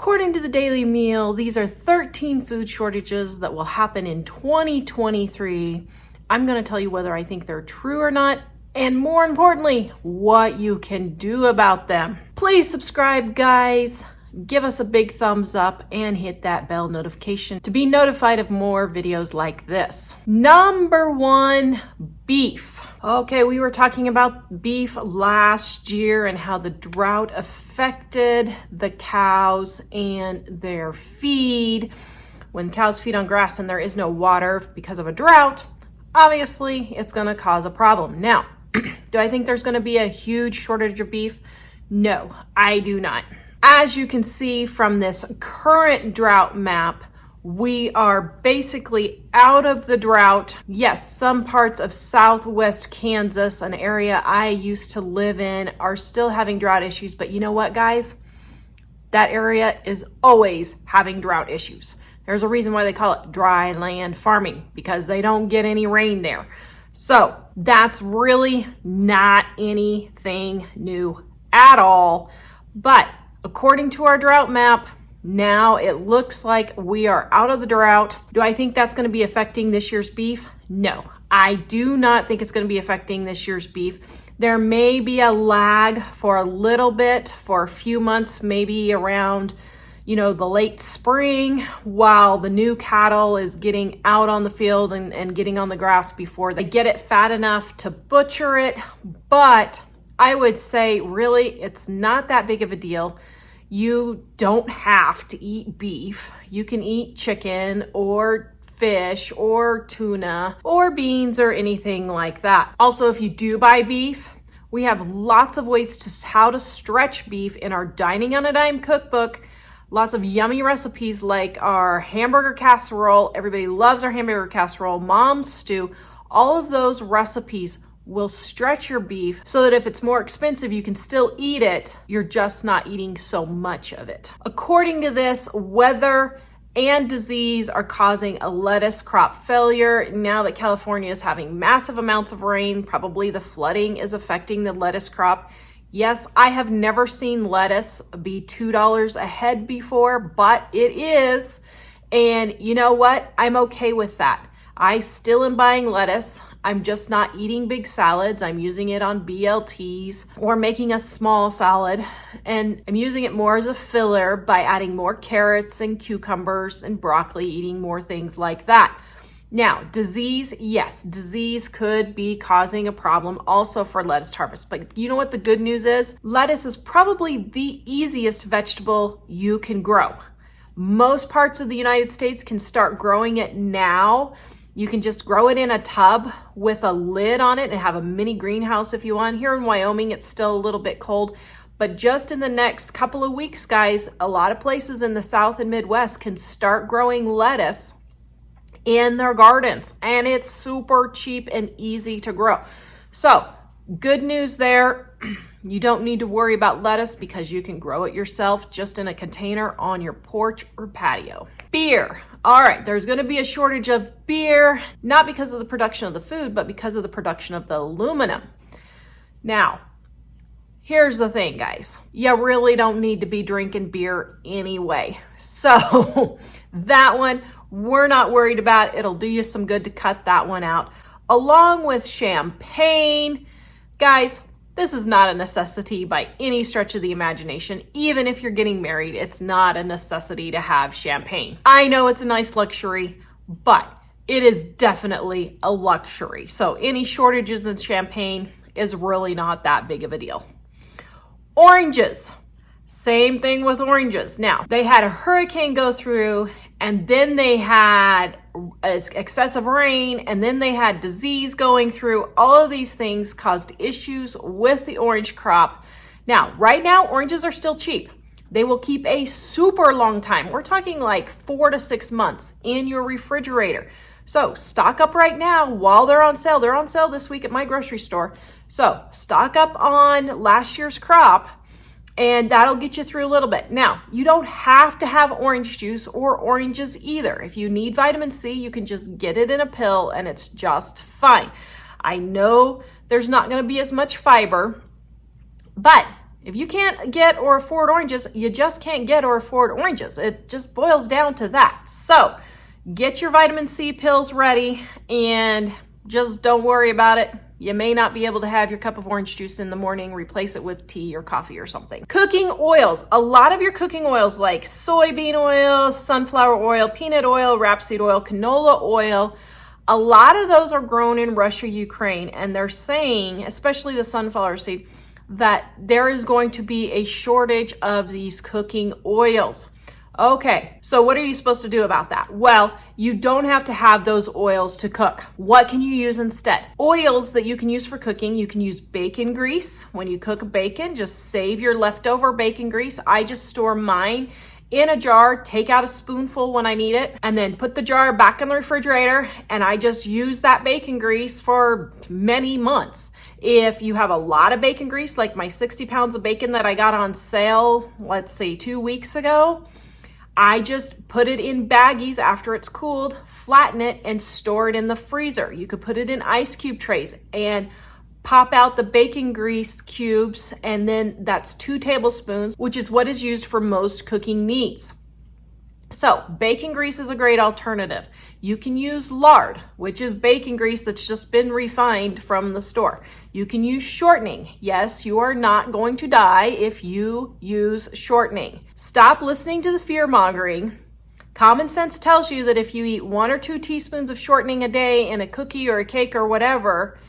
According to the Daily Meal, these are 13 food shortages that will happen in 2023. I'm going to tell you whether I think they're true or not, and more importantly, what you can do about them. Please subscribe, guys. Give us a big thumbs up and hit that bell notification to be notified of more videos like this. Number 1, beef. Okay, we were talking about beef last year and how the drought affected the cows and their feed. When cows feed on grass and there is no water because of a drought, obviously it's going to cause a problem. Now, do I think there's going to be a huge shortage of beef? No, I do not. As you can see from this current drought map, we are basically out of the drought. Yes, some parts of southwest Kansas, an area I used to live in, are still having drought issues. But you know what, guys? That area is always having drought issues. There's a reason why they call it dry land farming, because they don't get any rain there. So that's really not anything new at all. But according to our drought map, now it looks like we are out of the drought. Do I think that's going to be affecting this year's beef? No, I do not think it's going to be affecting this year's beef. There may be a lag for a little bit, for a few months, maybe around, the late spring, while the new cattle is getting out on the field and getting on the grass before they get it fat enough to butcher it. But I would say really it's not that big of a deal. You don't have to eat beef. You can eat chicken or fish or tuna or beans or anything like that. Also, if you do buy beef, we have lots of ways to how to stretch beef in our Dining on a Dime cookbook. Lots of yummy recipes like our hamburger casserole. Everybody loves our hamburger casserole, mom's stew. All of those recipes will stretch your beef so that if it's more expensive, you can still eat it. You're just not eating so much of it. According to this, weather and disease are causing a lettuce crop failure. Now that California is having massive amounts of rain, probably the flooding is affecting the lettuce crop. Yes, I have never seen lettuce be $2 a head before, but it is. And you know what? I'm okay with that. I still am buying lettuce. I'm just not eating big salads. I'm using it on BLTs or making a small salad. And I'm using it more as a filler by adding more carrots and cucumbers and broccoli, eating more things like that. Now, disease, yes, disease could be causing a problem also for lettuce harvest. But you know what the good news is? Lettuce is probably the easiest vegetable you can grow. Most parts of the United States can start growing it now. You can just grow it in a tub with a lid on it and have a mini greenhouse if you want. Here in Wyoming, it's still a little bit cold, but just in the next couple of weeks, guys, a lot of places in the South and Midwest can start growing lettuce in their gardens, and it's super cheap and easy to grow. So good news there. You don't need to worry about lettuce because you can grow it yourself just in a container on your porch or patio. Beer. All right, there's going to be a shortage of beer, not because of the production of the food, but because of the production of the aluminum. Now, here's the thing, guys. You really don't need to be drinking beer anyway. So that one, we're not worried about. It'll do you some good to cut that one out. Along with champagne. Guys, this is not a necessity by any stretch of the imagination. Even if you're getting married, it's not a necessity to have champagne. I know it's a nice luxury, but it is definitely a luxury. So any shortages in champagne is really not that big of a deal. Oranges. Same thing with oranges. Now, they had a hurricane go through, and then they had excessive rain, and then they had disease going through. All of these things caused issues with the orange crop. Now, right now, oranges are still cheap. They will keep a super long time. We're talking like 4 to 6 months in your refrigerator. So stock up right now while they're on sale. They're on sale this week at my grocery store. So stock up on last year's crop, and that'll get you through a little bit. Now, you don't have to have orange juice or oranges either. If you need vitamin C, you can just get it in a pill and it's just fine. I know there's not going to be as much fiber, but If you can't get or afford oranges, you just can't get or afford oranges. It just boils down to that. So get your vitamin C pills ready and just don't worry about it. You may not be able to have your cup of orange juice in the morning, replace it with tea or coffee or something. Cooking oils. A lot of your cooking oils like soybean oil, sunflower oil, peanut oil, rapeseed oil, canola oil, a lot of those are grown in Russia, Ukraine, and they're saying, especially the sunflower seed, that there is going to be a shortage of these cooking oils. Okay, so what are you supposed to do about that? Well, you don't have to have those oils to cook. What can you use instead? Oils that you can use for cooking, you can use bacon grease. When you cook bacon, just save your leftover bacon grease. I just store mine in a jar, take out a spoonful when I need it, and then put the jar back in the refrigerator, and I just use that bacon grease for many months. If you have a lot of bacon grease, like my 60 pounds of bacon that I got on sale, let's say 2 weeks ago, I just put it in baggies after it's cooled, flatten it, and store it in the freezer. You could put it in ice cube trays and pop out the bacon grease cubes, and then that's 2 tablespoons, which is what is used for most cooking needs. So bacon grease is a great alternative. You can use lard, which is bacon grease that's just been refined from the store. You can use shortening. Yes, you are not going to die if you use shortening. Stop listening to the fear mongering. Common sense tells you that if you eat 1 or 2 teaspoons of shortening a day in a cookie or a cake or whatever,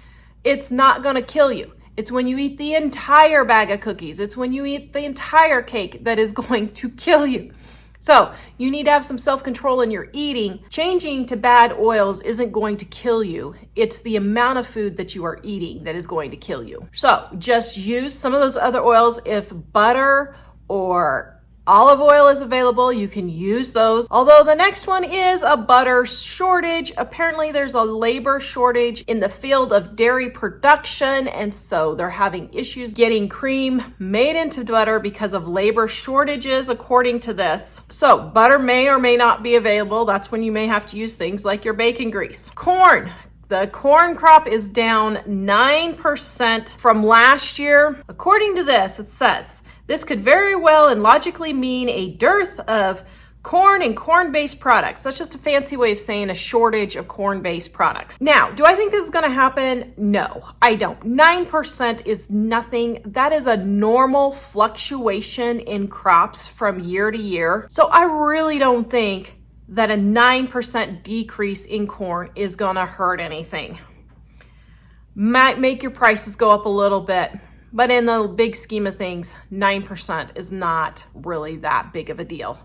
it's not going to kill you. It's when you eat the entire bag of cookies, it's when you eat the entire cake that is going to kill you. So you need to have some self-control in your eating. Changing to bad oils isn't going to kill you. It's the amount of food that you are eating that is going to kill you. So just use some of those other oils. If butter or olive oil is available, you can use those. Although the next one is a butter shortage. Apparently there's a labor shortage in the field of dairy production, and so they're having issues getting cream made into butter because of labor shortages, according to this. So butter may or may not be available. That's when you may have to use things like your bacon grease. Corn. The corn crop is down 9% from last year. According to this, it says, this could very well and logically mean a dearth of corn and corn-based products. That's just a fancy way of saying a shortage of corn-based products. Now, do I think this is going to happen? No, I don't. 9% is nothing. That is a normal fluctuation in crops from year to year. So I really don't think that a 9% decrease in corn is going to hurt anything. Might make your prices go up a little bit. But in the big scheme of things, 9% is not really that big of a deal.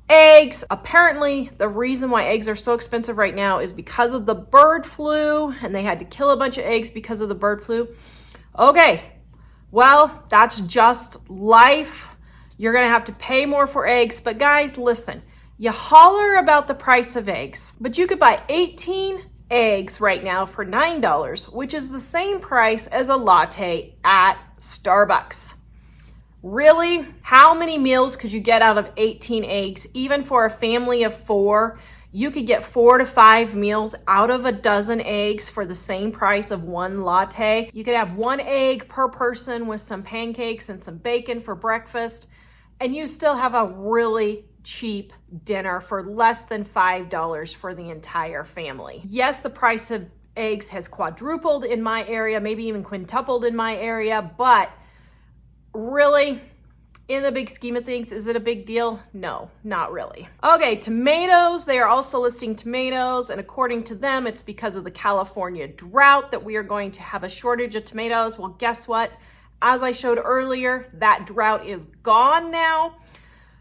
Eggs, apparently the reason why eggs are so expensive right now is because of the bird flu, and they had to kill a bunch of eggs because of the bird flu. Okay, well, that's just life. You're gonna have to pay more for eggs, but guys, listen, you holler about the price of eggs, but you could buy 18 eggs right now for $9, which is the same price as a latte at Starbucks. Really? How many meals could you get out of 18 eggs? Even for a family of 4, you could get 4 to 5 meals out of a dozen eggs for the same price of 1 latte. You could have 1 egg per person with some pancakes and some bacon for breakfast, and you still have a really cheap dinner for less than $5 for the entire family. Yes, the price of eggs has quadrupled in my area, maybe even quintupled in my area, but really, in the big scheme of things, is it a big deal? No, not really. Okay, tomatoes. They are also listing tomatoes, and according to them, it's because of the California drought that we are going to have a shortage of tomatoes. Well, guess what? As I showed earlier, that drought is gone now.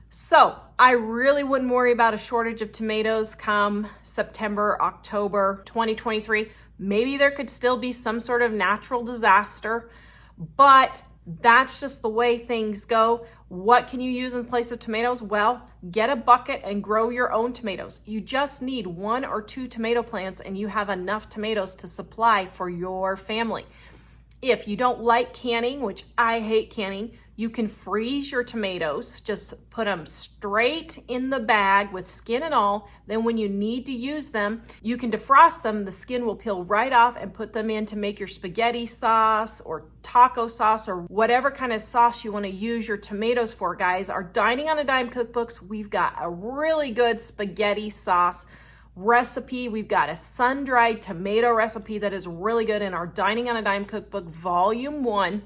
So I really wouldn't worry about a shortage of tomatoes come September, October 2023. Maybe there could still be some sort of natural disaster, but that's just the way things go. What can you use in place of tomatoes? Well, get a bucket and grow your own tomatoes. You just need 1 or 2 tomato plants and you have enough tomatoes to supply for your family. If you don't like canning, which I hate canning, You can freeze your tomatoes, just put them straight in the bag with skin and all. Then when you need to use them, you can defrost them. The skin will peel right off and put them in to make your spaghetti sauce or taco sauce or whatever kind of sauce you want to use your tomatoes for, guys. Our Dining on a Dime cookbooks, we've got a really good spaghetti sauce recipe. We've got a sun-dried tomato recipe that is really good in our Dining on a Dime cookbook, volume 1.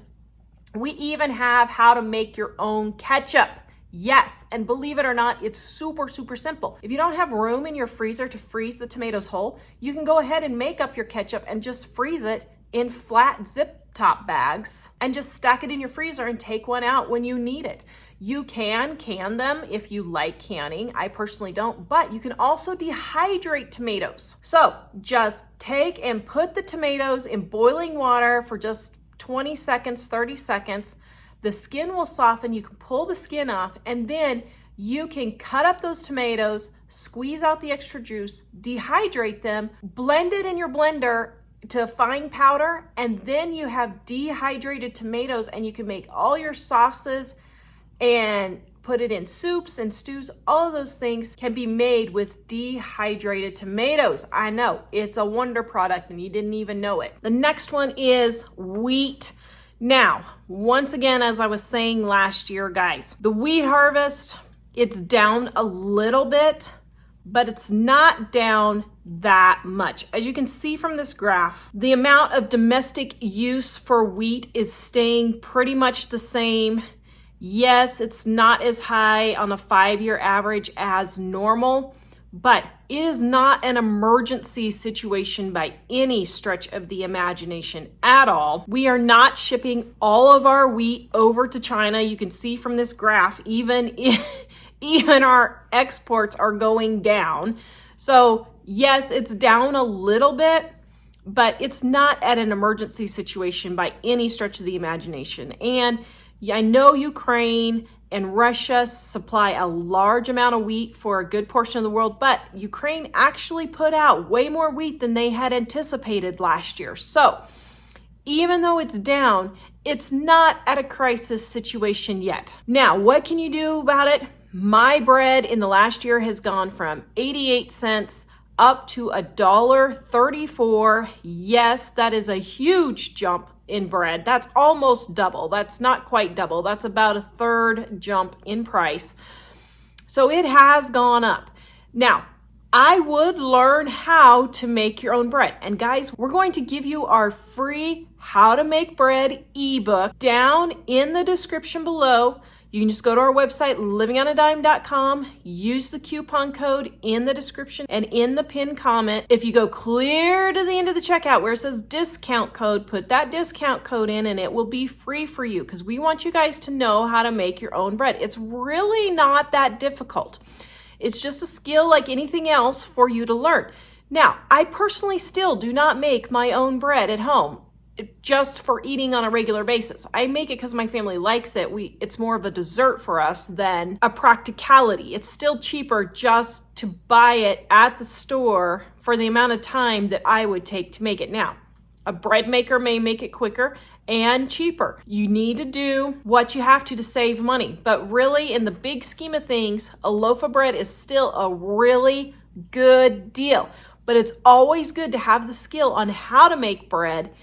We even have how to make your own ketchup. Yes, and believe it or not, it's super, super simple. If you don't have room in your freezer to freeze the tomatoes whole, you can go ahead and make up your ketchup and just freeze it in flat zip top bags and just stack it in your freezer and take one out when you need it. You can can them if you like canning. I personally don't, but you can also dehydrate tomatoes. So just take and put the tomatoes in boiling water for just 20 seconds, 30 seconds. The skin will soften. You can pull the skin off, and then you can cut up those tomatoes, squeeze out the extra juice, dehydrate them, blend it in your blender to fine powder, and then you have dehydrated tomatoes, and you can make all your sauces and put it in soups and stews. All of those things can be made with dehydrated tomatoes. I know, it's a wonder product and you didn't even know it. The next one is wheat. Now, once again, as I was saying last year, guys, the wheat harvest, it's down a little bit, but it's not down that much. As you can see from this graph, the amount of domestic use for wheat is staying pretty much the same. Yes, it's not as high on a 5-year average as normal, but it is not an emergency situation by any stretch of the imagination at all. We are not shipping all of our wheat over to China. You can see from this graph, even our exports are going down. So yes, it's down a little bit, but it's not at an emergency situation by any stretch of the imagination. And I know Ukraine and Russia supply a large amount of wheat for a good portion of the world, but Ukraine actually put out way more wheat than they had anticipated last year. So even though it's down, it's not at a crisis situation yet. Now, what can you do about it? My bread in the last year has gone from 88 cents up to $1.34. Yes, that is a huge jump in bread. That's almost double. That's not quite double. That's about a third jump in price. So it has gone up. Now, I would learn how to make your own bread. And guys, we're going to give you our free How to Make Bread ebook down in the description below. You can just go to our website, livingonadime.com, use the coupon code in the description and in the pinned comment. If you go clear to the end of the checkout where it says discount code, put that discount code in and it will be free for you because we want you guys to know how to make your own bread. It's really not that difficult. It's just a skill like anything else for you to learn. Now, I personally still do not make my own bread at home just for eating on a regular basis. I make it because my family likes it. It's more of a dessert for us than a practicality. It's still cheaper just to buy it at the store for the amount of time that I would take to make it. Now, a bread maker may make it quicker and cheaper. You need to do what you have to save money. But really, in the big scheme of things, a loaf of bread is still a really good deal. But it's always good to have the skill on how to make bread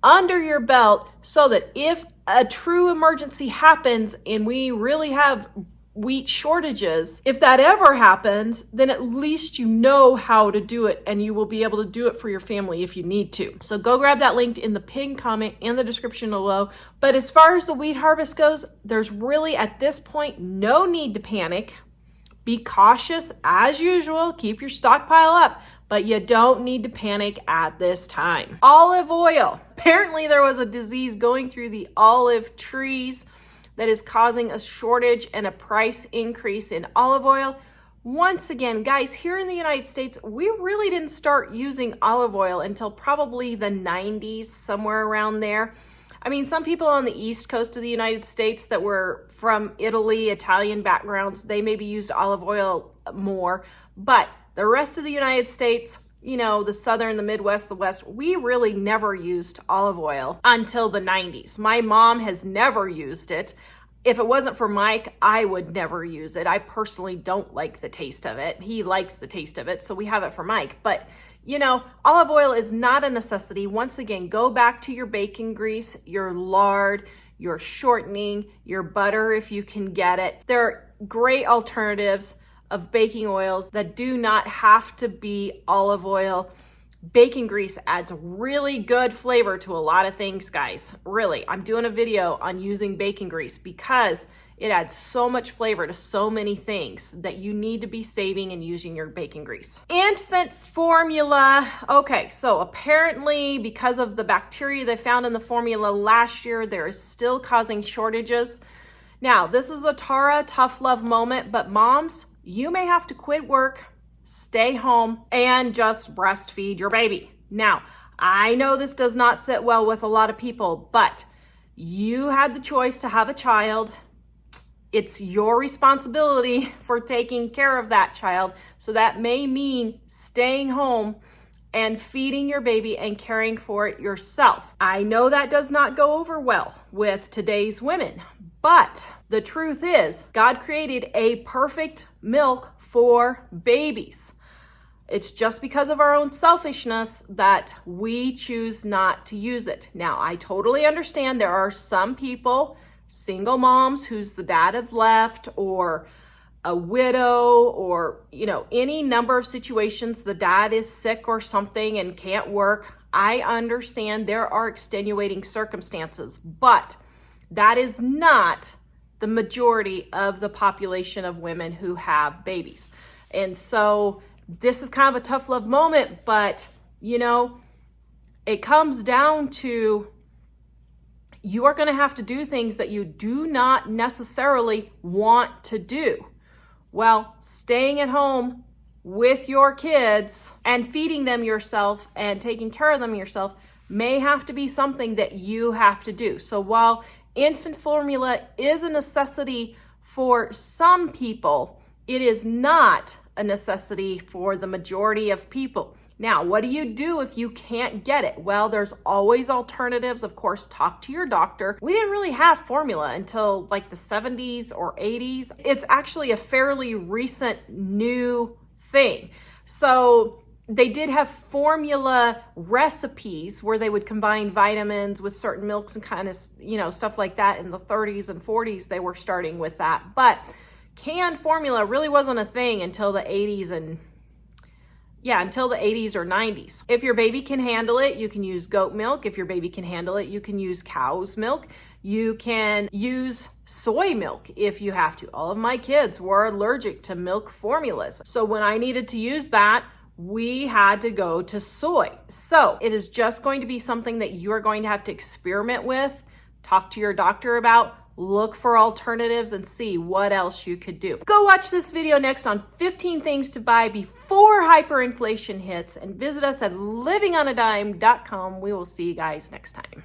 under your belt so that if a true emergency happens and we really have wheat shortages, if that ever happens, then at least you know how to do it and you will be able to do it for your family if you need to. So go grab that link in the pinned comment in the description below. But as far as the wheat harvest goes, there's really at this point no need to panic. Be cautious as usual, keep your stockpile up, but you don't need to panic at this time. Olive oil. Apparently there was a disease going through the olive trees that is causing a shortage and a price increase in olive oil. Once again, guys, here in the United States, we really didn't start using olive oil until probably the 90s, somewhere around there. I mean, some people on the East Coast of the United States that were from Italy, Italian backgrounds, they maybe used olive oil more, but the rest of the United States, you know, the Southern, the Midwest, the West, we really never used olive oil until the 90s. My mom has never used it. If it wasn't for Mike, I would never use it. I personally don't like the taste of it. He likes the taste of it, so we have it for Mike. But, you know, olive oil is not a necessity. Once again, go back to your bacon grease, your lard, your shortening, your butter if you can get it. There are great alternatives of baking oils that do not have to be olive oil. Bacon grease adds really good flavor to a lot of things, guys. Really, I'm doing a video on using bacon grease because it adds so much flavor to so many things that you need to be saving and using your bacon grease. Infant formula. Okay, so apparently because of the bacteria they found in the formula last year, there is still causing shortages. Now, this is a Tara tough love moment, but moms, you may have to quit work, stay home, and just breastfeed your baby. Now, I know this does not sit well with a lot of people, but you had the choice to have a child. It's your responsibility for taking care of that child. So that may mean staying home and feeding your baby and caring for it yourself. I know that does not go over well with today's women, but the truth is God created a perfect milk for babies. It's just because of our own selfishness that we choose not to use it. Now, I totally understand there are some people, single moms whose the dad have left, or a widow, or, you know, any number of situations the dad is sick or something and can't work. I understand there are extenuating circumstances, but that is not the majority of the population of women who have babies. And so this is kind of a tough love moment, but you know, it comes down to you are going to have to do things that you do not necessarily want to do. Well, staying at home with your kids and feeding them yourself and taking care of them yourself may have to be something that you have to do. So while infant formula is a necessity for some people, it is not a necessity for the majority of people. Now, what do you do if you can't get it? Well, there's always alternatives. Of course, talk to your doctor. We didn't really have formula until like the 70s or 80s. It's actually a fairly recent new thing. So they did have formula recipes where they would combine vitamins with certain milks and kind of, you know, stuff like that. In the 30s and 40s, they were starting with that. But canned formula really wasn't a thing until the 80s until the 80s or 90s. If your baby can handle it, you can use goat milk. If your baby can handle it, you can use cow's milk. You can use soy milk if you have to. All of my kids were allergic to milk formulas. So when I needed to use that, we had to go to soy. So it is just going to be something that you're going to have to experiment with, talk to your doctor about, look for alternatives and see what else you could do. Go watch this video next on 15 things to buy before hyperinflation hits, and visit us at livingonadime.com. We will see you guys next time.